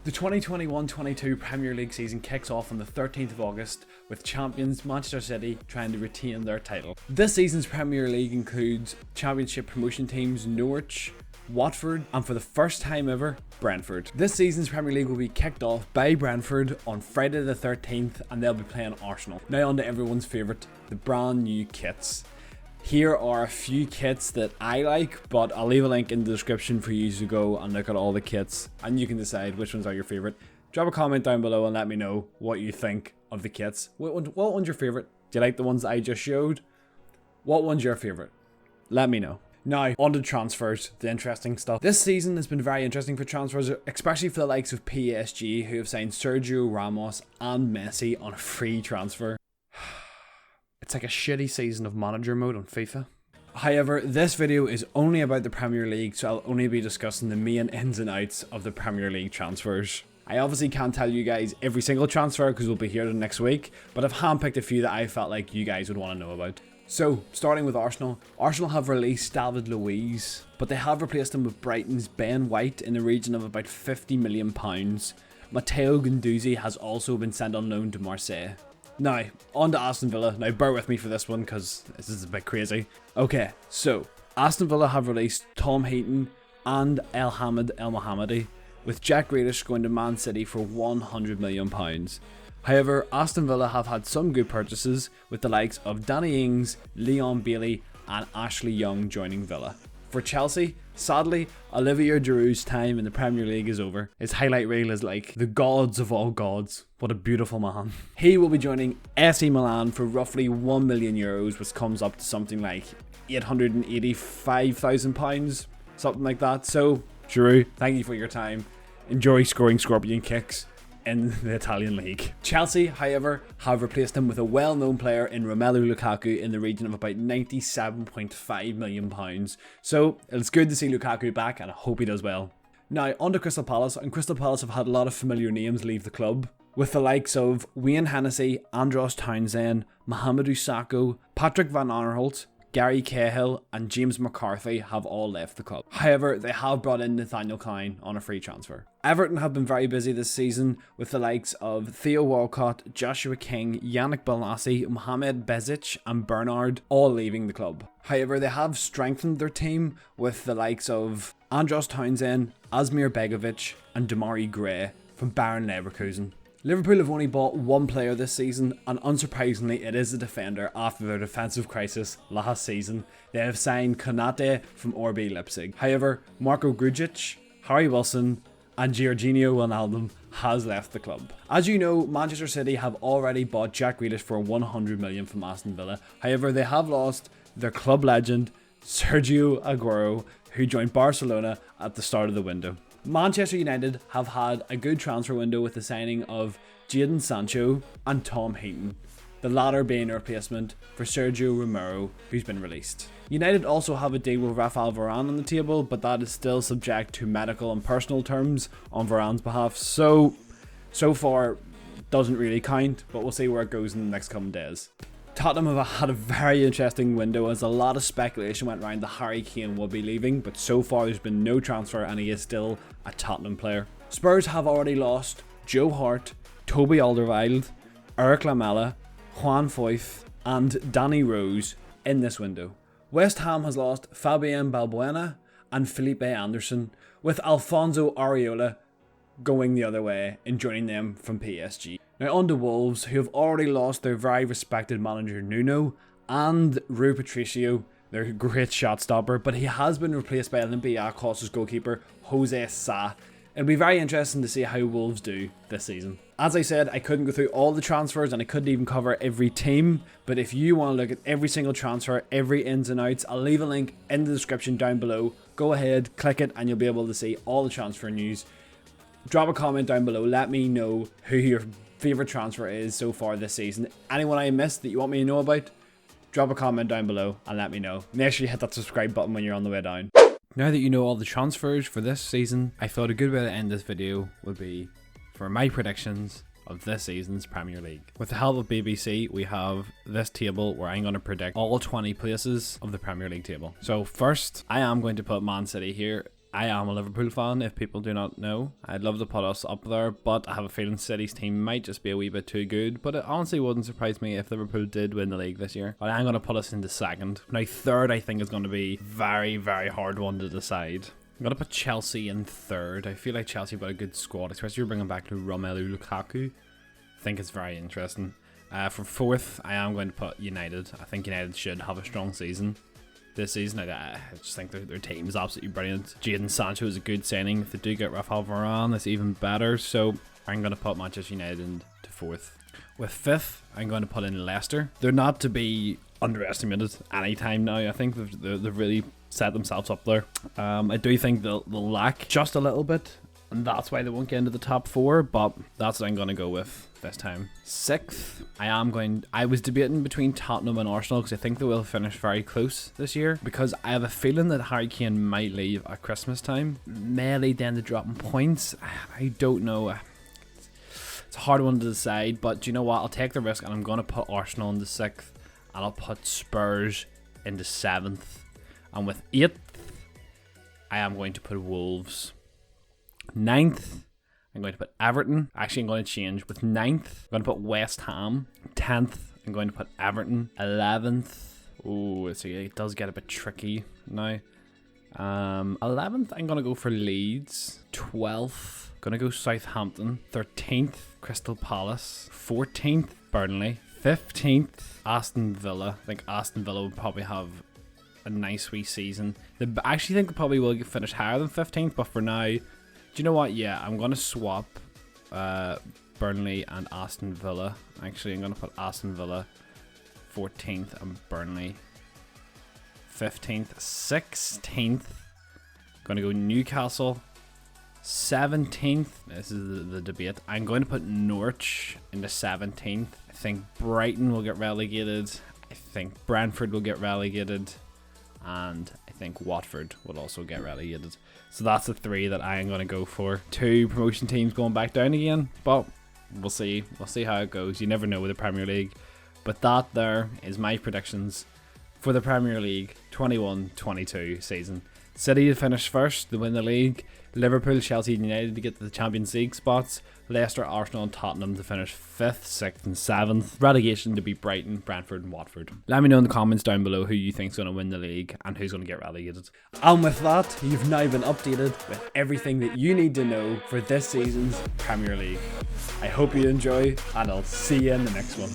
The 2021-22 Premier League season kicks off on the 13th of August with champions Manchester City trying to retain their title. This season's Premier League includes Championship promotion teams Norwich, Watford, and for the first time ever, Brentford. This season's Premier League will be kicked off by Brentford on Friday the 13th and they'll be playing Arsenal. Now on to everyone's favourite, the brand new kits. Here are a few kits that I like, but I'll leave a link in the description for you to go and look at all the kits and you can decide which ones are your favourite. Drop a comment down below and let me know what you think of the kits. What one's your favourite? Do you like the ones that I just showed? What one's your favourite? Let me know. Now, on to transfers, the interesting stuff. This season has been very interesting for transfers, especially for the likes of PSG, who have signed Sergio Ramos and Messi on a free transfer. It's like a shitty season of manager mode on FIFA. However, this video is only about the Premier League, so I'll only be discussing the main ins and outs of the Premier League transfers. I obviously can't tell you guys every single transfer because we'll be here the next week, but I've handpicked a few that I felt like you guys would want to know about. So, starting with Arsenal. Arsenal have released David Luiz, but they have replaced him with Brightons Ben White in the region of about £50 million. Matteo Guendouzi has also been sent on loan to Marseille. Now, on to Aston Villa. Now, bear with me for this one because this is a bit crazy. Okay, so, Aston Villa have released Heaton and Ahmed Elmohamady, with Jack Grealish going to Man City for £100 million. However, Aston Villa have had some good purchases, with the likes of Danny Ings, Leon Bailey and Ashley Young joining Villa. For Chelsea, sadly, Olivier Giroud's time in the Premier League is over. His highlight reel is like the gods of all gods. What a beautiful man. He will be joining AC Milan for roughly €1 million, which comes up to something like £885,000, something like that. So, Giroud, thank you for your time. Enjoy scoring scorpion kicks in the Italian league. Chelsea, however, have replaced him with a well-known player in Romelu Lukaku in the region of about £97.5 million. So it's good to see Lukaku back and I hope he does well. Now on to Crystal Palace, and Crystal Palace have had a lot of familiar names leave the club, with the likes of Wayne Hennessy, Andros Townsend, Mohamedou Sakho, Patrick Van Aanholt, Gary Cahill and James McCarthy have all left the club. However, they have brought in Nathaniel Clyne on a free transfer. Everton have been very busy this season with the likes of Theo Walcott, Joshua King, Yannick Bolasie, Mohamed Bezic and Bernard all leaving the club. However, they have strengthened their team with the likes of Andros Townsend, Asmir Begovic and Damari Gray from Bayern Leverkusen. Liverpool have only bought one player this season, and unsurprisingly it is a defender after their defensive crisis last season. They have signed Konate from RB Leipzig. However, Marko Grujic, Harry Wilson and Georginio Wijnaldum has left the club. As you know, Manchester City have already bought Jack Grealish for £100 million from Aston Villa. However, they have lost their club legend Sergio Aguero, who joined Barcelona at the start of the window. Manchester United have had a good transfer window with the signing of Jadon Sancho and Tom Heaton, the latter being a replacement for Sergio Romero, who's been released. United also have a deal with Raphael Varane on the table, but that is still subject to medical and personal terms on Varane's behalf, so far doesn't really count, but we'll see where it goes in the next coming days. Tottenham have had a very interesting window as a lot of speculation went around that Harry Kane will be leaving, but so far there's been no transfer and he is still a Tottenham player. Spurs have already lost Joe Hart, Toby Alderweireld, Eric Lamela, Juan Foyth and Danny Rose in this window. West Ham has lost Fabian Balbuena and Felipe Anderson, with Alfonso Areola going the other way and joining them from PSG. Now on to Wolves, who have already lost their very respected manager Nuno and Rui Patricio, their great shot stopper, but he has been replaced by Olympiacos' goalkeeper Jose Sa. It'll be very interesting to see how Wolves do this season. As I said, I couldn't go through all the transfers and I couldn't even cover every team, but if you want to look at every single transfer, every ins and outs, I'll leave a link in the description down below. Go ahead, click it and you'll be able to see all the transfer news. Drop a comment down below, let me know who your favourite transfer is so far this season. Anyone I missed that you want me to know about, drop a comment down below and let me know. Make sure you hit that subscribe button when you're on the way down. Now that you know all the transfers for this season, I thought a good way to end this video would be for my predictions of this season's Premier League. With the help of BBC, we have this table where I'm going to predict all 20 places of the Premier League table. So first, I am going to put Man City here. I am a Liverpool fan, if people do not know. I'd love to put us up there, but I have a feeling City's team might just be a wee bit too good. But it honestly wouldn't surprise me if Liverpool did win the league this year. But I'm going to put us into second. Now third, I think, is going to be very, very hard one to decide. I'm going to put Chelsea in third. I feel like Chelsea have got a good squad, especially bringing back Romelu Lukaku. I think it's very interesting. For fourth, I am going to put United. I think United should have a strong season this season. I just think their team is absolutely brilliant. Jadon Sancho is a good signing. If they do get Raphael Varane, it's even better. So I'm going to put Manchester United into fourth. With fifth, I'm going to put in Leicester. They're not to be underestimated anytime now. I think they've really set themselves up there. I do think they'll lack just a little bit, and that's why they won't get into the top four, but that's what I'm going to go with this time. Sixth, I was debating between Tottenham and Arsenal because I think they will finish very close this year, because I have a feeling that Harry Kane might leave at Christmas time. May lead them to dropping points. I don't know. It's a hard one to decide, but do you know what? I'll take the risk and I'm going to put Arsenal into sixth, and I'll put Spurs into seventh. And with eighth, I am going to put Wolves. Ninth, I'm going to put Everton. Actually, I'm going to change. With ninth, I'm going to put West Ham. 10th, I'm going to put Everton. 11th, oh, it does get a bit tricky now. 11th, I'm going to go for Leeds. 12th, going to go Southampton. 13th, Crystal Palace. 14th, Burnley. 15th, Aston Villa. I think Aston Villa will probably have a nice wee season. I actually think they probably will finish higher than 15th, but for now, do you know what? Yeah, I'm going to swap Burnley and Aston Villa. Actually, I'm going to put Aston Villa 14th and Burnley 15th. 16th, going to go Newcastle. 17th, this is the debate. I'm going to put Norwich into 17th. I think Brighton will get relegated. I think Brentford will get relegated. And I think Watford will also get relegated. So that's the three that I am going to go for. 2 promotion teams going back down again, but we'll see. We'll see how it goes. You never know with the Premier League. But that there is my predictions for the Premier League 21-22 season. City to finish first, to win the league. Liverpool, Chelsea and United to get to the Champions League spots. Leicester, Arsenal and Tottenham to finish 5th, 6th and 7th. Relegation to be Brighton, Brentford and Watford. Let me know in the comments down below who you think is going to win the league and who's going to get relegated. And with that, you've now been updated with everything that you need to know for this season's Premier League. I hope you enjoy, and I'll see you in the next one.